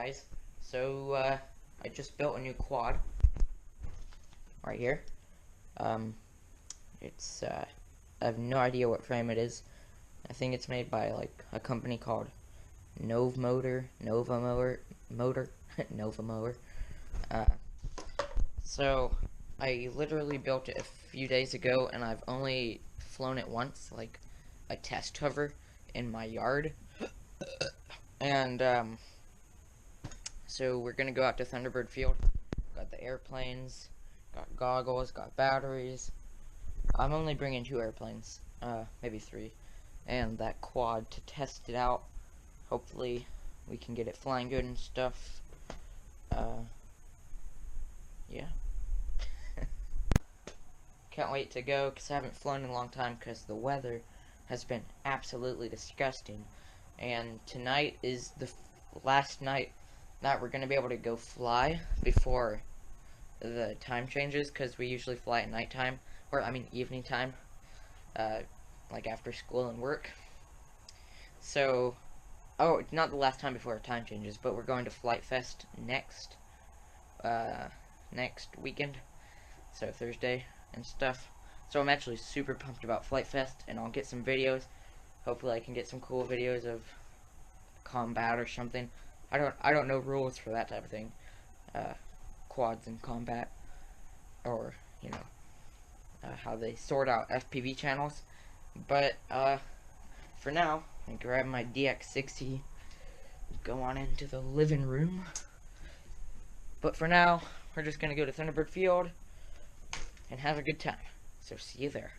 guys. So I just built a new quad right here. It's I have no idea what frame it is. I think it's made by like a company called Nova Motor. So I literally built it a few days ago, and I've only flown it once, like a test hover in my yard. And so we're gonna go out to Thunderbird Field. Got the airplanes, got goggles, got batteries. I'm only bringing 2 airplanes, maybe 3, and that quad to test it out. Hopefully we can get it flying good and stuff. Yeah. Can't wait to go, because I haven't flown in a long time, because the weather has been absolutely disgusting. And tonight is the last night that we're going to be able to go fly before the time changes, because we usually fly at nighttime, or I mean evening time, like after school and work. So, oh, not the last time before time changes, but we're going to Flight Fest next weekend, so Thursday and stuff. So I'm actually super pumped about Flight Fest, and I'll get some videos. Hopefully I can get some cool videos of combat or something. I don't know rules for that type of thing. Quads in combat, or you know, how they sort out FPV channels. But for now, I grab my DX60, go on into the living room. But for now, we're just gonna go to Thunderbird Field and have a good time. So see you there.